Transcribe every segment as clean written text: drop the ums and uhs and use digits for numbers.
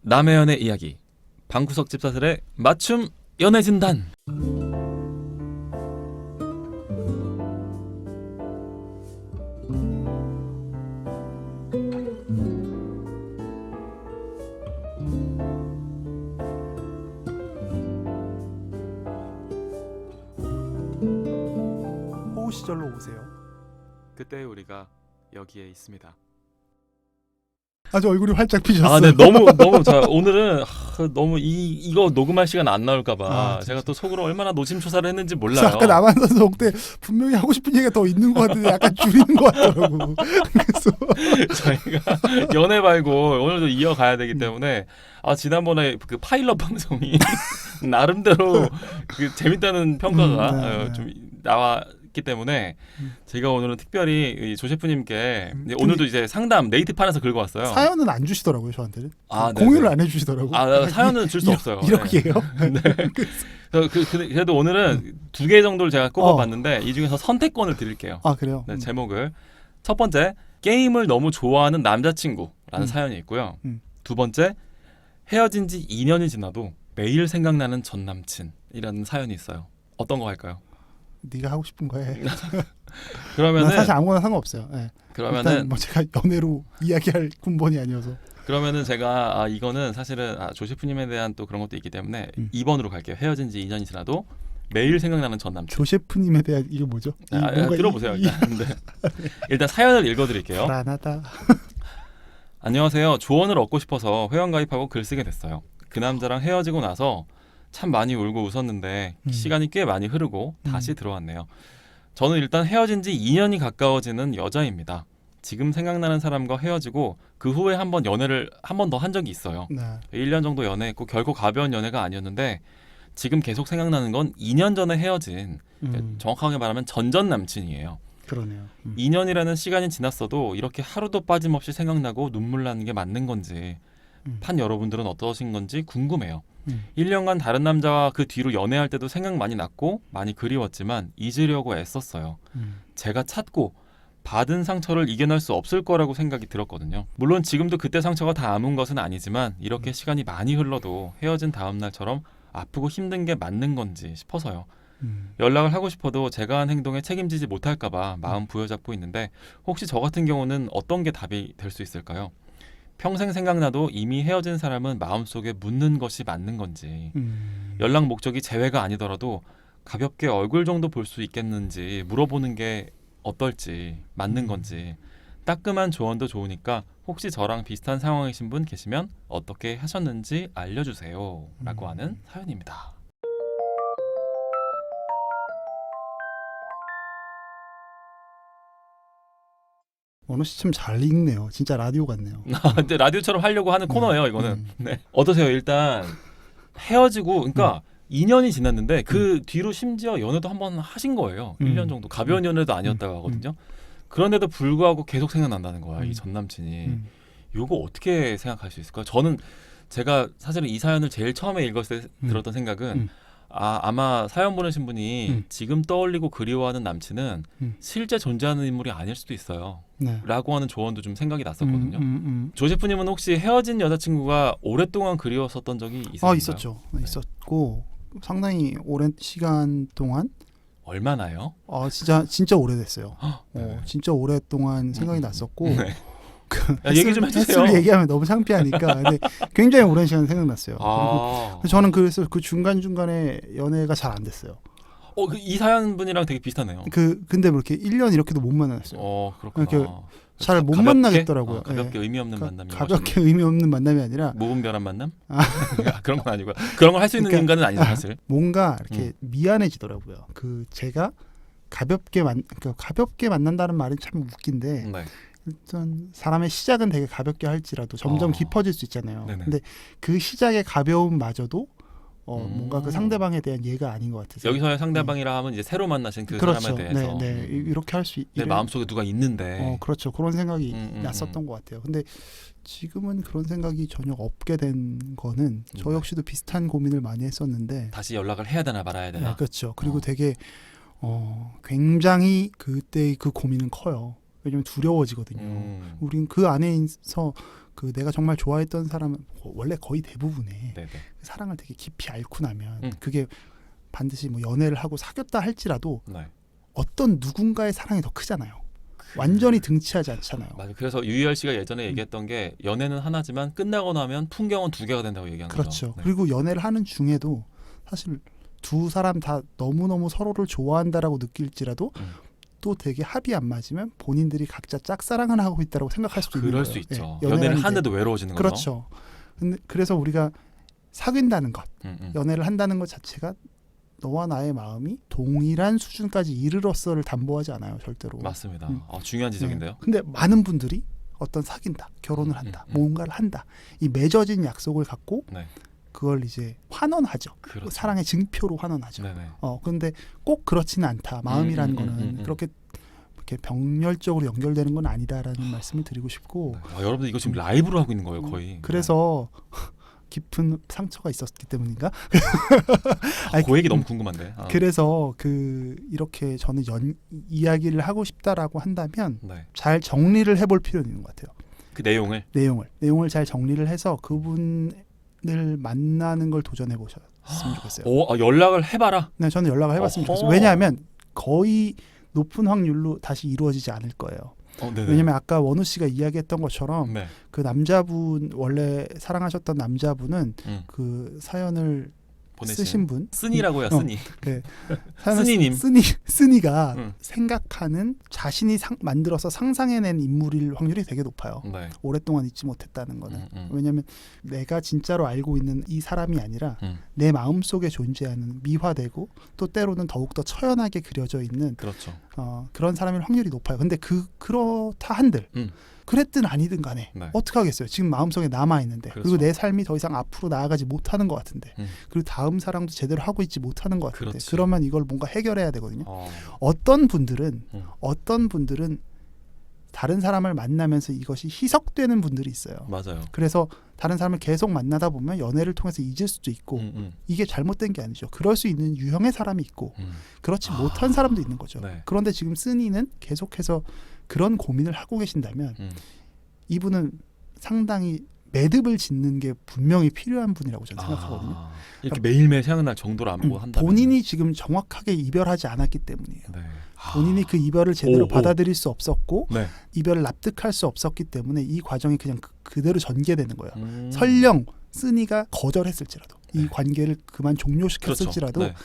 남의 연애 이야기 방구석 집사들의 맞춤 연애 진단. 호우 시절로 오세요. 그때 우리가 여기에 있습니다. 아주 얼굴이 활짝 피셨어요. 아, 네, 너무 자 오늘은 너무 이거 녹음할 시간 안 나올까봐 아, 제가 또 속으로 얼마나 노심초사를 했는지 몰라요. 아까 남한 선수 때 분명히 하고 싶은 얘기가 더 있는 것 같은데 약간 줄이는 것 같더라고. 그래서 저희가 연애 말고 오늘도 이어가야 되기 때문에 지난번에 그 파일럿 방송이 나름대로 그 재밌다는 평가가 네. 좀 나왔기 때문에 제가 오늘은 특별히 이 조 셰프님께 오늘도 이제 상담 네이트판에서 긁어왔어요. 사연은 안 주시더라고요 저한테는. 아, 공유를 네네. 안 해주시더라고. 사연은 줄 수 없어요. 이렇게 해요? 네. 그래도 오늘은 두 개 정도를 제가 꼽아봤는데 이 중에서 선택권을 드릴게요. 아 그래요? 네, 제목을 첫 번째 게임을 너무 좋아하는 남자친구라는 사연이 있고요. 두 번째 헤어진 지 2년이 지나도 매일 생각나는 전 남친이라는 사연이 있어요. 어떤 거 할까요? 네가 하고 싶은 거 해. 그러면은 난 사실 아무거나 상관없어요. 네. 그러면은 일단 뭐 제가 연애로 이야기할 군번이 아니어서. 그러면은 제가 이거는 사실은 조 셰프님에 대한 또 그런 것도 있기 때문에 2번으로 갈게요. 헤어진 지 2년이 지나도 매일 생각나는 전 남친. 조 셰프님에 대한 이게 뭐죠? 들어보세요. 일단. 네. 일단 사연을 읽어드릴게요. 불안하다. 안녕하세요. 조언을 얻고 싶어서 회원가입하고 글 쓰게 됐어요. 그 남자랑 헤어지고 나서 참 많이 울고 웃었는데 시간이 꽤 많이 흐르고 다시 들어왔네요. 저는 일단 헤어진 지 2년이 가까워지는 여자입니다. 지금 생각나는 사람과 헤어지고 그 후에 한번 연애를 한 번 더 한 적이 있어요. 네. 1년 정도 연애했고 결코 가벼운 연애가 아니었는데 지금 계속 생각나는 건 2년 전에 헤어진 정확하게 말하면 전전 남친이에요. 그러네요. 2년이라는 시간이 지났어도 이렇게 하루도 빠짐없이 생각나고 눈물 나는 게 맞는 건지 판 여러분들은 어떠신 건지 궁금해요. 1년간 다른 남자와 그 뒤로 연애할 때도 생각 많이 났고 많이 그리웠지만 잊으려고 애썼어요. 제가 찾고 받은 상처를 이겨낼 수 없을 거라고 생각이 들었거든요. 물론 지금도 그때 상처가 다 아문 것은 아니지만 이렇게 시간이 많이 흘러도 헤어진 다음 날처럼 아프고 힘든 게 맞는 건지 싶어서요. 연락을 하고 싶어도 제가 한 행동에 책임지지 못할까 봐 마음 부여잡고 있는데 혹시 저 같은 경우는 어떤 게 답이 될 수 있을까요? 평생 생각나도 이미 헤어진 사람은 마음속에 묻는 것이 맞는 건지 연락 목적이 재회가 아니더라도 가볍게 얼굴 정도 볼 수 있겠는지 물어보는 게 어떨지 맞는 건지 따끔한 조언도 좋으니까 혹시 저랑 비슷한 상황이신 분 계시면 어떻게 하셨는지 알려주세요 라고 하는 사연입니다. 원호 씨 참 잘 읽네요. 진짜 라디오 같네요. 근데 라디오처럼 하려고 하는 코너예요 이거는. 네. 어떠세요? 일단 헤어지고 그러니까 2년이 지났는데 그 뒤로 심지어 연애도 한번 하신 거예요. 1년 정도 가벼운 연애도 아니었다고 하거든요. 그런데도 불구하고 계속 생각난다는 거야 이 전 남친이. 이거 어떻게 생각할 수 있을까요? 저는 제가 사실은 이 사연을 제일 처음에 읽었을 때 들었던 생각은 아마 사연 보내신 분이 지금 떠올리고 그리워하는 남친은 실제 존재하는 인물이 아닐 수도 있어요. 네. 라고 하는 조언도 좀 생각이 났었거든요. 조 셰프님은 혹시 헤어진 여자친구가 오랫동안 그리웠었던 적이 있었나요? 있었죠. 네. 있었고 상당히 오랜 시간 동안 얼마나요? 진짜 오래됐어요. 네. 진짜 오랫동안 생각이 났었고 네. 얘기 좀 해주세요. 횟수를 얘기하면 너무 창피하니까 근데 굉장히 오랜 시간 생각났어요. 그리고 저는 그래서 그 중간중간에 연애가 잘 안 됐어요. 이 사연 분이랑 되게 비슷하네요. 근데 뭐 이렇게 1년 이렇게도 못 만났어요. 그렇구나. 잘 못 만나겠더라고요. 가볍게 의미 없는 만남이 가볍게 의미 없는 만남이 아니라 무분별한 만남? 그런 건 아니고요. 그런 걸 할 수 있는 인간은 아니죠 사실. 뭔가 이렇게 미안해지더라고요. 제가 가볍게 만난다는 말이 참 웃긴데 네. 일단 사람의 시작은 되게 가볍게 할지라도 점점 깊어질 수 있잖아요. 네네. 근데 그 시작의 가벼움마저도 뭔가 그 상대방에 대한 예가 아닌 것 같아서 여기서의 상대방이라 하면 이제 새로 만나신 그 그렇죠. 사람에 대해서 네. 이렇게 할 수 내 마음속에 누가 있는데 그렇죠. 그런 생각이 났었던 것 같아요. 근데 지금은 그런 생각이 전혀 없게 된 거는 저 역시도 비슷한 고민을 많이 했었는데 다시 연락을 해야 되나 말아야 되나. 그렇죠. 그리고 되게 굉장히 그때의 그 고민은 커요. 왜냐면 두려워지거든요. 우린 그 안에서 그 내가 정말 좋아했던 사람은 원래 거의 대부분의 네네. 사랑을 되게 깊이 앓고 나면 그게 반드시 뭐 연애를 하고 사귀었다 할지라도 네. 어떤 누군가의 사랑이 더 크잖아요. 완전히 등치하지 않잖아요. 맞아요. 그래서 유희열 씨가 예전에 얘기했던 게 연애는 하나지만 끝나고 나면 풍경은 두 개가 된다고 얘기한 그렇죠. 거죠. 네. 그리고 연애를 하는 중에도 사실 두 사람 다 너무너무 서로를 좋아한다라고 느낄지라도 또 되게 합이 안 맞으면 본인들이 각자 짝사랑을 하고 있다고 생각할 수도 있는 거예요. 그럴 수 있죠. 예, 연애를 이제- 하는데도 외로워지는 거죠. 그렇죠. 근데 그래서 우리가 사귄다는 것, 음. 연애를 한다는 것 자체가 너와 나의 마음이 동일한 수준까지 이르렀어를 담보하지 않아요, 절대로. 맞습니다. 중요한 지적인데요. 네. 근데 많은 분들이 어떤 사귄다, 결혼을 한다, 뭔가를 한다, 이 맺어진 약속을 갖고 네. 그걸 이제 환원하죠. 그렇죠. 사랑의 증표로 환원하죠. 네네. 근데 꼭 그렇지는 않다. 마음이라는 거는 그렇게 이렇게 병렬적으로 연결되는 건 아니다라는 말씀을 드리고 싶고. 네. 여러분들 이거 지금 라이브로 하고 있는 거예요, 거의. 그래서 깊은 상처가 있었기 때문인가? 그 얘기 너무 궁금한데. 그래서 이렇게 저는 이야기를 하고 싶다라고 한다면 네. 잘 정리를 해볼 필요는 있는 것 같아요. 그 내용을. 내용을 잘 정리를 해서 그분을 만나는 걸 도전해 보셨으면 좋겠어요. 연락을 해봐라. 네, 저는 연락을 해봤으면 어허. 좋겠어요. 왜냐하면 거의 높은 확률로 다시 이루어지지 않을 거예요. 네네. 왜냐하면 아까 원우 씨가 이야기했던 것처럼 네. 그 남자분 원래 사랑하셨던 남자분은 그 사연을 보내신 쓰신 분 쓴이라고요, 쓴이. 쓴이님 쓴이님. 쓴이가 생각하는 자신이 만들어서 상상해낸 인물일 확률이 되게 높아요. 네. 오랫동안 잊지 못했다는 거는. 왜냐하면 내가 진짜로 알고 있는 이 사람이 아니라 내 마음속에 존재하는 미화되고 또 때로는 더욱더 처연하게 그려져 있는 그렇죠. 그런 사람일 확률이 높아요. 근데 그렇다 한들 그랬든 아니든 간에 네. 어떻게 하겠어요. 지금 마음속에 남아있는데 그렇죠. 그리고 내 삶이 더 이상 앞으로 나아가지 못하는 것 같은데 그리고 다음 사랑도 제대로 하고 있지 못하는 것 같은데 그렇지. 그러면 이걸 뭔가 해결해야 되거든요. 어떤 분들은 다른 사람을 만나면서 이것이 희석되는 분들이 있어요. 맞아요. 그래서 다른 사람을 계속 만나다 보면 연애를 통해서 잊을 수도 있고 이게 잘못된 게 아니죠. 그럴 수 있는 유형의 사람이 있고 그렇지 못한 사람도 있는 거죠. 네. 그런데 지금 쓴이는 계속해서 그런 고민을 하고 계신다면 이분은 상당히 매듭을 짓는 게 분명히 필요한 분이라고 저는 생각하거든요. 이렇게 매일매일 생각날 정도로 안고 한다. 본인이 지금 정확하게 이별하지 않았기 때문이에요. 네. 본인이 그 이별을 제대로 받아들일 수 없었고 네. 이별을 납득할 수 없었기 때문에 이 과정이 그냥 그대로 전개되는 거예요. 설령 쓴이가 거절했을지라도 이 관계를 그만 종료시켰을지라도 그렇죠. 네.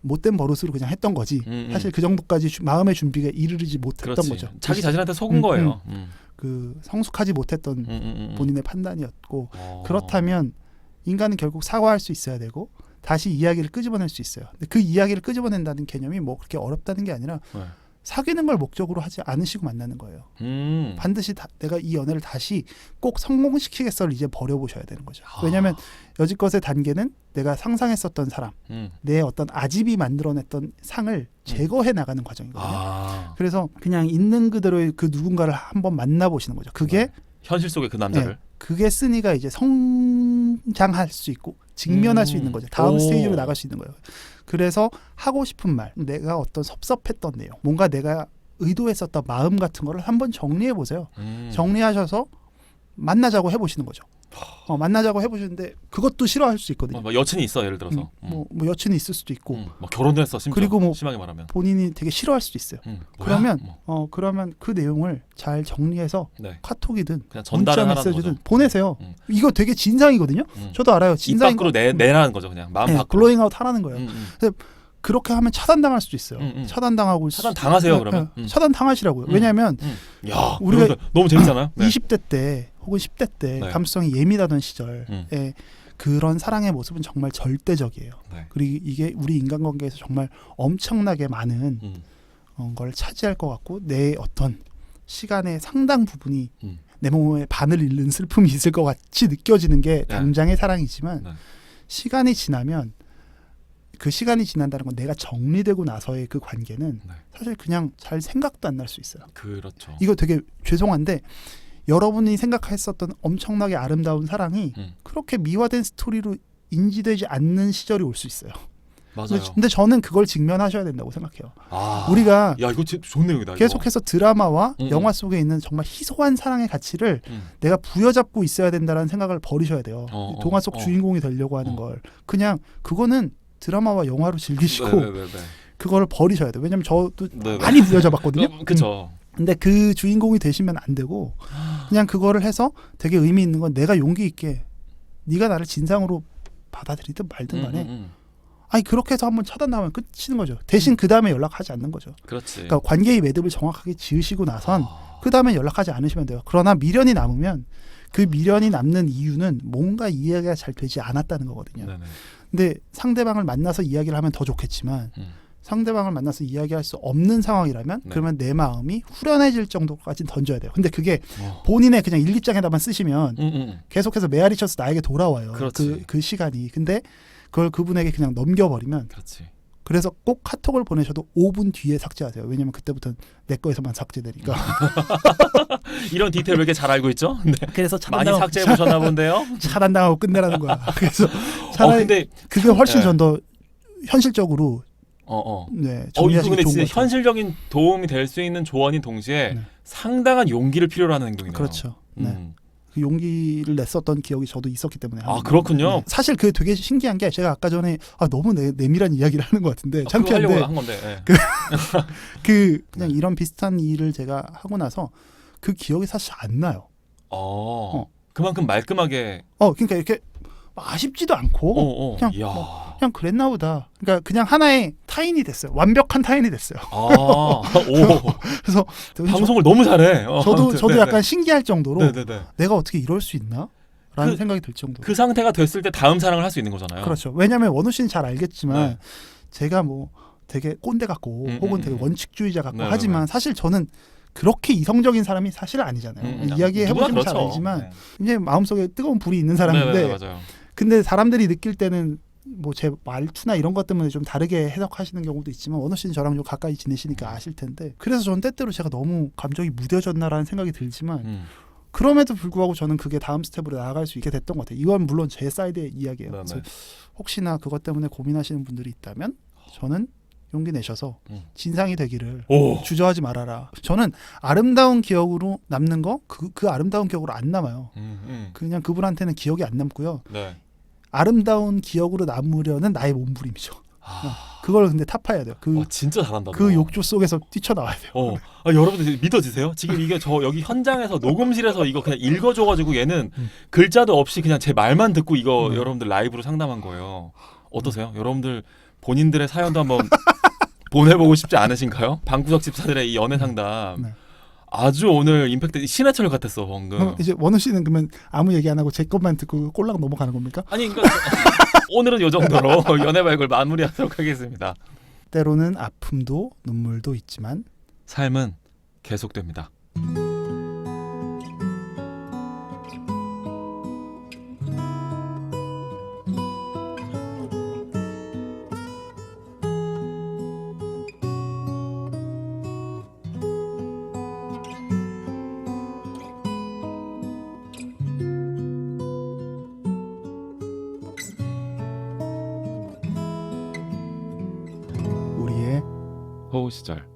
못된 버릇으로 그냥 했던 거지. 사실 그 정도까지 마음의 준비가 이르지 못했던 그렇지. 거죠. 자기 자신한테 속은 거예요. 그 성숙하지 못했던 본인의 판단이었고 그렇다면 인간은 결국 사과할 수 있어야 되고 다시 이야기를 끄집어낼 수 있어요. 근데 그 이야기를 끄집어낸다는 개념이 뭐 그렇게 어렵다는 게 아니라 네. 사귀는 걸 목적으로 하지 않으시고 만나는 거예요. 반드시 내가 이 연애를 다시 꼭 성공시키겠어를 이제 버려보셔야 되는 거죠. 왜냐하면 여지껏의 단계는 내가 상상했었던 사람, 내 어떤 아집이 만들어냈던 상을 제거해 나가는 과정이거든요. 그래서 그냥 있는 그대로의 그 누군가를 한번 만나보시는 거죠. 그게 현실 속의 그 남자를. 그게 쓴이가 이제 성장할 수 있고 직면할 수 있는 거죠. 다음 스테이지로 나갈 수 있는 거예요. 그래서 하고 싶은 말, 내가 어떤 섭섭했던 내용, 뭔가 내가 의도했었던 마음 같은 거를 한번 정리해 보세요. 정리하셔서 만나자고 해보시는 거죠. 만나자고 해보시는데 그것도 싫어할 수 있거든요. 뭐 여친이 있어, 예를 들어서. 뭐 여친이 있을 수도 있고, 뭐 결혼도 했어, 심지어. 그리고 뭐 심하게 말하면. 본인이 되게 싫어할 수도 있어요. 그러면 그러면 그 내용을 잘 정리해서 네. 카톡이든 그냥 문자 전달을 메시지든 거죠. 보내세요. 이거 되게 진상이거든요. 저도 알아요. 입 진상인 밖으로 내라는 거죠, 그냥 마음 밖으로. 블로잉아웃 하라는 거예요. 그렇게 하면 차단당할 수도 있어요. 차단당하고 차단 당하세요, 그러면. 차단 당하시라고요. 왜냐하면 야, 우리가 너무 재밌잖아요. 네. 20대 때 혹은 10대 때 네. 감수성이 예민하던 시절에 그런 사랑의 모습은 정말 절대적이에요. 네. 그리고 이게 우리 인간관계에서 정말 엄청나게 많은 걸 차지할 것 같고 내 어떤 시간의 상당 부분이 내 몸에 반을 잃는 슬픔이 있을 것 같이 느껴지는 게 당장의 사랑이지만 시간이 지나면 그 시간이 지난다는 건 내가 정리되고 나서의 그 관계는 사실 그냥 잘 생각도 안 날 수 있어요. 그렇죠. 이거 되게 죄송한데 여러분이 생각했었던 엄청나게 아름다운 사랑이 그렇게 미화된 스토리로 인지되지 않는 시절이 올 수 있어요. 맞아요. 근데 저는 그걸 직면하셔야 된다고 생각해요. 아, 우리가 야 이거 진짜 좋은 내용이다. 계속해서 드라마와 음, 영화 속에 있는 정말 희소한 사랑의 가치를 이거. 내가 부여잡고 있어야 된다는 생각을 버리셔야 돼요. 동화 속 주인공이 되려고 하는 걸 그냥 그거는 드라마와 영화로 즐기시고 네네네네. 그거를 버리셔야 돼요. 왜냐면 저도 네네. 많이 부여잡았거든요. 그렇죠. 근데 그 주인공이 되시면 안 되고 그냥 그거를 해서 되게 의미 있는 건 내가 용기 있게 네가 나를 진상으로 받아들이든 말든 간에 아니 그렇게 해서 한번 차단 나오면 끝이는 거죠. 대신 그 다음에 연락하지 않는 거죠. 그렇지. 그러니까 관계의 매듭을 정확하게 지으시고 나선 그 다음에 연락하지 않으시면 돼요. 그러나 미련이 남으면 그 미련이 남는 이유는 뭔가 이해가 잘 되지 않았다는 거거든요. 네네. 근데 상대방을 만나서 이야기를 하면 더 좋겠지만 상대방을 만나서 이야기할 수 없는 상황이라면 네. 그러면 내 마음이 후련해질 정도까지는 던져야 돼요. 근데 그게 본인의 그냥 일기장에다만 쓰시면 계속해서 메아리 쳐서 나에게 돌아와요. 그렇지. 그 시간이. 근데 그걸 그분에게 그냥 넘겨버리면 그렇지. 그래서 꼭 카톡을 보내셔도 5분 뒤에 삭제하세요. 왜냐면 그때부터는 내 거에서만 삭제되니까. 이런 디테일 왜 이렇게 잘 알고 있죠? 네. 그래서 많이 삭제해 보셨나 본데요. 차단당하고 끝내라는 거야. 그래서 차라리 근데 그게 훨씬 네. 전 더 현실적으로 네, 이거 정리하시기 근데 좋은 진짜 것 같아요. 현실적인 도움이 될 수 있는 조언인 동시에 네. 상당한 용기를 필요로 하는 행동이네요. 그렇죠. 네. 음. 그 용기를 냈었던 기억이 저도 있었기 때문에. 아 그렇군요. 네. 사실 그게 되게 신기한 게 제가 아까 전에 너무 내밀한 이야기를 하는 것 같은데 그거 하려고 창피한데 한 건데. 네. 그냥 이런 비슷한 일을 제가 하고 나서 그 기억이 사실 안 나요. 그만큼 말끔하게. 그러니까 이렇게 아쉽지도 않고 그냥 이야. 그냥 그랬나 보다. 그러니까 그냥 하나의 타인이 됐어요. 완벽한 타인이 됐어요. 오. 그래서 방송을 너무 잘해. 저도 네네. 약간 신기할 정도로 네네네. 내가 어떻게 이럴 수 있나? 라는 생각이 들 정도. 그 상태가 됐을 때 다음 사랑을 할 수 있는 거잖아요. 그렇죠. 왜냐하면 원우 씨는 잘 알겠지만 네. 제가 뭐 되게 꼰대 같고 혹은 되게 원칙주의자 같고 네네네. 하지만 사실 저는 그렇게 이성적인 사람이 사실 아니잖아요. 이야기해 보시면 잘 알지만 네. 이제 마음속에 뜨거운 불이 있는 사람인데 네네, 맞아요. 근데 사람들이 느낄 때는 뭐 제 말투나 이런 것 때문에 좀 다르게 해석하시는 경우도 있지만 원우 씨는 저랑 좀 가까이 지내시니까 아실 텐데 그래서 저는 때때로 제가 너무 감정이 무뎌졌나라는 생각이 들지만 그럼에도 불구하고 저는 그게 다음 스텝으로 나아갈 수 있게 됐던 것 같아요. 이건 물론 제 사이드의 이야기예요. 네네. 그래서 혹시나 그것 때문에 고민하시는 분들이 있다면 저는 용기 내셔서 진상이 되기를 주저하지 말아라. 저는 아름다운 기억으로 남는 거 그 아름다운 기억으로 안 남아요. 그냥 그분한테는 기억이 안 남고요. 네. 아름다운 기억으로 남으려는 나의 몸부림이죠. 그걸 근데 타파해야 돼요. 진짜 잘한다. 그 욕조 속에서 뛰쳐나와야 돼요. 여러분들 믿어지세요? 지금 이게 저 여기 현장에서 녹음실에서 이거 그냥 읽어줘가지고 얘는 글자도 없이 그냥 제 말만 듣고 이거 여러분들 라이브로 상담한 거예요. 어떠세요? 여러분들 본인들의 사연도 한번 보내보고 싶지 않으신가요? 방구석 집사들의 이 연애 상담. 네. 아주 오늘 임팩트 신해철 같았어 방금. 그럼 이제 원우 씨는 그러면 아무 얘기 안 하고 제 것만 듣고 꼴랑 넘어가는 겁니까? 아니 그러니까 오늘은 이 정도로 연애 발굴 마무리하도록 하겠습니다. 때로는 아픔도 눈물도 있지만 삶은 계속됩니다. 우리의 호우 시절.